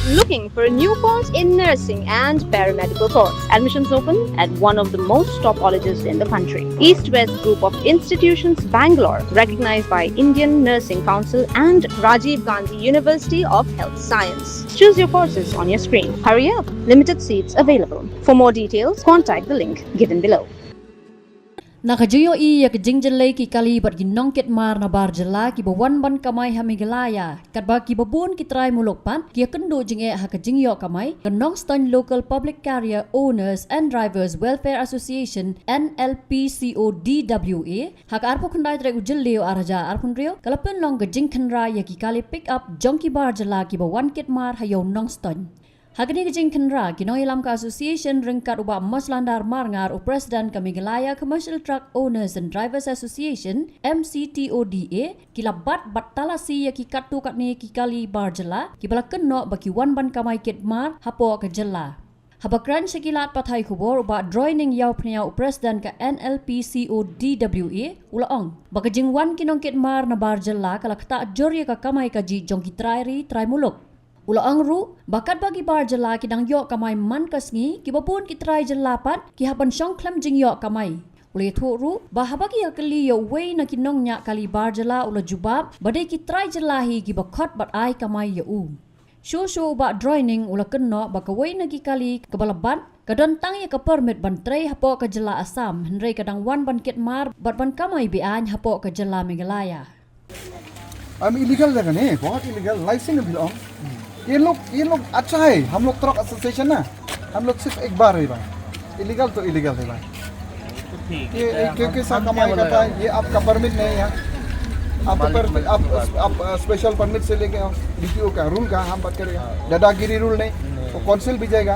Looking for a new course in nursing and paramedical course? Admissions open at one of the most top colleges in the country. East West Group of Institutions, Bangalore, recognized by Indian Nursing Council and Rajiv Gandhi University of Health Science. Choose your courses on your screen. Hurry up! Limited seats available. For more details, contact the link given below. Nakajuyo iya ke jingjelai ki kali bat ginong ket mar na bar jela ki bawan ban kamai hamigelaya kat ba ki babun ki try mulokpan ki kendo jinge ha ke jingyo kamai genong stan local public carrier owners and drivers welfare association NLPCODWA ha ka arpo khandai tre ujel leo araja arpun rio kalapen long ke jing khanra ya ki kali pick up jonki bar jela ki bawan ket mar hayo nong stan Hagani kejing kenra kinoi lam ka association ringkat ubah maslandar marngar u president Kamigalaya Commercial Truck Owners and Drivers Association MCTODA kilabat battalasi ya ki katu katni ki kali barjela ki bala kenno baki wan ban kamai ket mar hapo ke jela habakran sekilat pathai khubor ubah joining yaw pnia u president ka NLPCODWA ulaong bakajing wan kinong ket mar na barjela kalakta jorya ka kamai kaji jongki trai muluk Ulaang ru, bakat bagi bar jela kidang yok kamai man kasngi, kibapun kitrai jelapat, kihapan syong klam jing yok kamai. Ule tu ru, bahabagi akali yo way na kinong nya kali bar jela ula jubab, badai kitrai jelahi kibakot bat ai kamai yo Shushu ba joining ula kenno baka way na kikali kabalaban, kadon tang ya ka permit ban tray hapo ka jela Asam, henry kadang wan ban kit mar, bat ban kamai bian hapo ka jela Meghalaya. illegal जगह नहीं बहुत illegal licence belong ये लोग अच्छा है हम लोग truck association ना हम लोग सिर्फ एक बार है भाई इलीगल तो इलीगल है भाई ये क्योंकि सब कमाई करता है ये आपका परमिट नहीं है आप स्पेशल परमिट से लेके आओ डीटीओ का रूल का हम बात करेंगे दादागिरी रूल नहीं वो काउंसिल भी जाएगा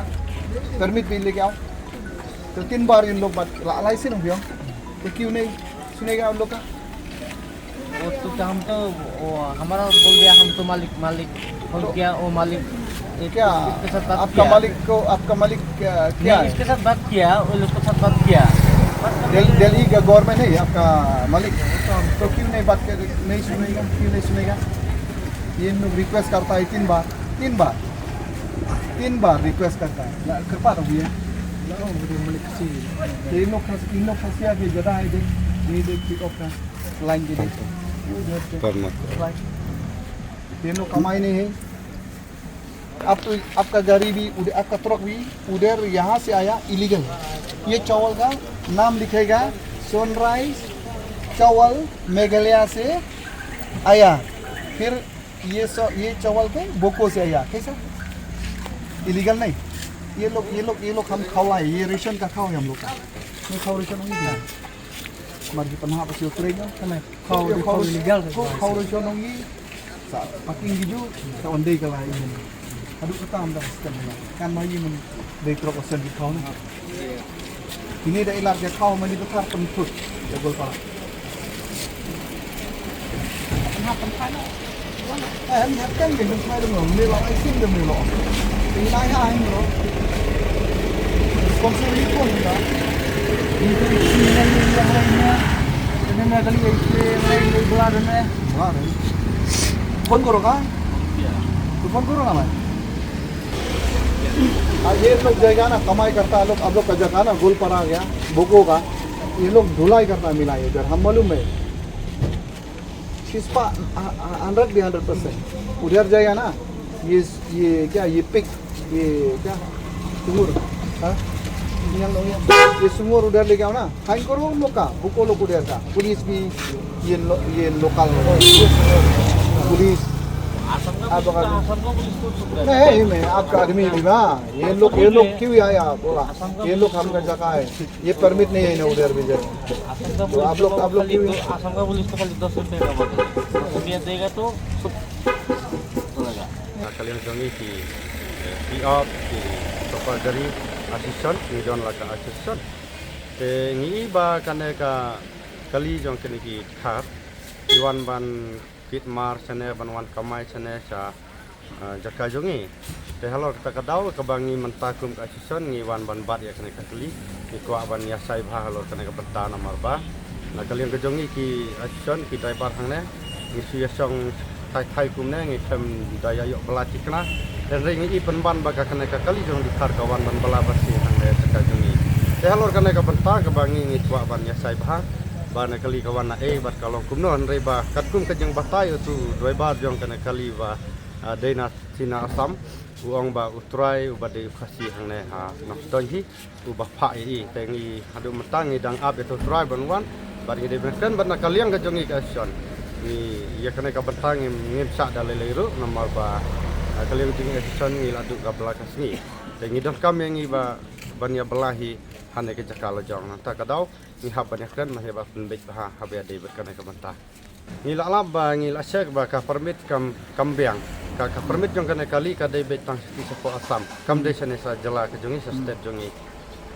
परमिट भी लेके आओ तो 3 बार इन लोग बात लाइसेंस हो गया तो क्यों नहीं सुनेगा उन लोग का तो हम तो हमारा बोल दिया हम तो मालिक हो गया वो मालिक क्या आपका मालिक क्या है इसके साथ बात किया और उसके साथ बात किया दिल्ली का गवर्नमेंट है आपका मालिक तो क्यों नहीं बात कर नहीं सुनेगा क्यों नहीं सुनेगा ये लोग रिक्वेस्ट करता है 3 बार रिक्वेस्ट करता है कृपा तो भैया इन लोग फंसिया की जगह है ये देख पिक अप का लाइन के देखो ये लोग कमाई नहीं है आपका गाड़ी भी उधर आपका ट्रक भी उधर यहाँ से आया इलीगल ये चावल का नाम लिखेगा सनराइज चावल मेघालय से आया फिर ये चावल के बोको से आया कैसा इलीगल नहीं ये लोग हम खावा है ये रेशन का खाओ है हम लोग का ये खाओ रेशन नहीं है mari panha pa siyo trade kana kau illegal kau reson ngi sa paking gidu sa onday ka lai adu ka tam da system kan mai mun dei tro ko sen kau na ini da ilar ke kau mani bekar pentut ya gol pa panha na em hat kan ke mun mai dong ni lo ai sim dong ni lo ni nai ha ai ni lo sponsor ni pun da phone करो का तो फोन करो ना मैं ये लोग जाएगा ना कमाई करता है लोग अब लोग का जगह ना गोल पर आ गया बोको का ये लोग धुलाई करता मिला है इधर हम मालूम है 100% उधर जाएगा ना ये क्या ये पिक ये क्या सुमूर हाँ ये सुमूर उधर लेके आओ ना फाइन करो उन लोग का बुको लोग उधर का पुलिस भी ये लोकल पुलिस नहीं मैं आपका आदमी भी ना ये लोग क्यों आया बोला ये लोग हमका जगह है ये परमिट नहीं है ना उधर भी जाए तो आप लोग क्यों आसाम का पुलिस तो खाली 10 रुपए का बता देगा तो kalian kami di pick-up di toko dari asisten ni don laka asisten te ngi ba kaneka kali jong kini ki khar iwan ban kit mar sene ban wan kamai sene sa jaka jongi te halor ta kadau kabangi mentakum ka asisten ngi wan ban bat ya kaneka kali ni ko ban ya sai bha halor kaneka betana marba na kalian kejongi ki asisten ki driver hangne ni siyasong thai kum ne ngi them daya yok belati kena dan ring i penban baga kena ka kali jong di kar kawan ban bala bersih hang le caka jungi te halor kena ka benta ke bangi ngi tua ban ya sai bah ban kali kawan na bat kalong kum non re ba kat kum ke jeng batai tu doi bar jong kena kali ba dena Cina Assam uang ba utrai uba de khasi hang ne ha nok stoi hi uba pha i tengi hadu metang dang up itu utrai banwan bari de kan ban kaliang ke jongi ka son ni ya kena ka bentang ngim sak dalai ru nomor ba kaliang jongi ka son ngi ladu ka belakas ni tengi don kam yang ba ban ya belahi hane ke jakala jong nanta kadau ni hab ban kan mah ba penbek ba habe de berkena ka bentang ni la lab ba ngi la syek ba ka permit kambiang ka permit jong kena kali ka de betang ti sepo Assam kam de sene sa jala ke jongi sa step jongi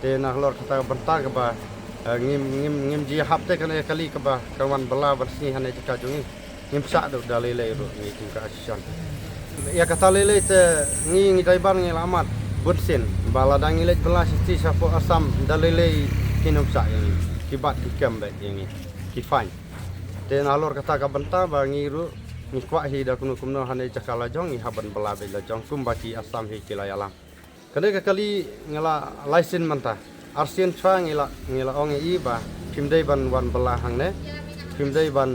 te na lor kata bentang ba ngim ji hapte kena kali ke ba kawan bela bersih hane jaka jongi ngim sak do dalile ru ni tingka asion ya kata lele te ngi daiban ngi lamat bunsin bala dang ngi bela sisti sepo Assam dalile kinum sak ini kibat dikam ba ini kifan te na lor kata ka bentang ba ngi ru ni kwa hi da kunu kumno hane jakala jong ni haban bela be jong kum baki Assam hi kilayalam kene ka kali ngala license manta arsian chwa ngila ong i ba kimdei ban wan bela hang ne kimdei ban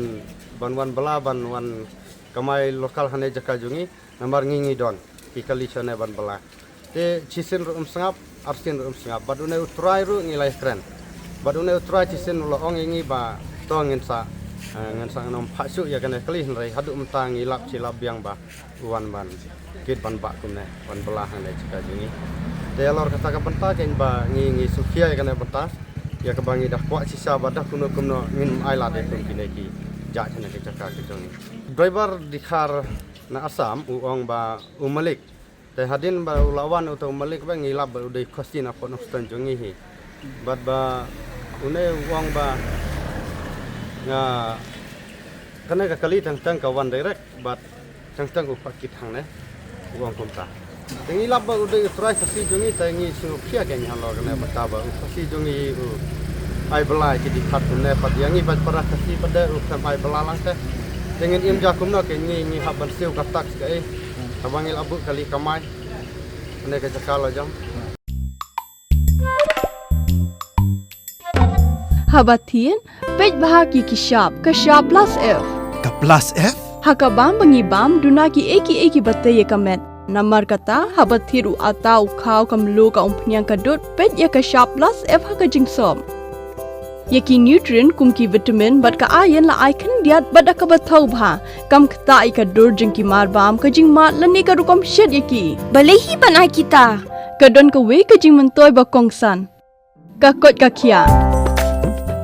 wan bela ban wan kamai lokal hane jaka jungi nambar ngingi don ki kali chane ban bela te chisin rum sangap arsian rum sangap badune utrai ru ngilai kren badune utrai chisin lo ong ngi ba to ngin sa nom phasu ya kana kali rai hadu mtang ilap cilap biang ba wan ban kit ban ba kumne wan bela hang ne jaka jungi telor kata ka benta ken ba ngi sukhia kana benta ya ka bangi dah kwa sisa badah kuno ngin ai la de tum kineki ja chana ke chaka ke jong driver dikhar na Assam uong ba umalik te hadin ba ulawan uto umalik ba ngi lab udai khostin apa no stan jongi hi bat ba une uong ba nga kana ka kali tang ka wan direct bat tang upakit hang ne uong kumta tengi laba udah try kasi jungi tengi sukhia ke nyalo kena bataba kasi jungi ai belai ki di khat ne pat yangi bat para kasi pada ukam ai belalang te dengan im jakum no ke ngi haban siu katak ke abangil abu kali kamai ne ke jakala jam Habatin pej bahagi kishap kashap plus F ka plus F hakabam bangibam dunaki eki batte ye kamet Namar kata habat thiru atau khau kam lu ka umpnyang kadut pet ya ka sharp plus F ha ka jingsom yaki nutrient kum ki vitamin bat ka iron la icon diat bat ka bathau bha kam khta I ka dur jing ki mar bam ka jing ma lani ka rukom shet yaki balehi bana kita ka don ka we ka jing mantoy ba kongsan ka kot ka khia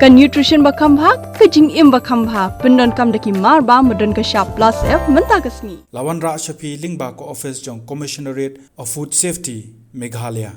ka nutrition ba kham bha ka jing im ba kham bha pendon kam daki mar ba modon ka sharp plus F menta ka sni Lawan Ra Shafi Lingba ko office jong Commissionerate of Food Safety Meghalaya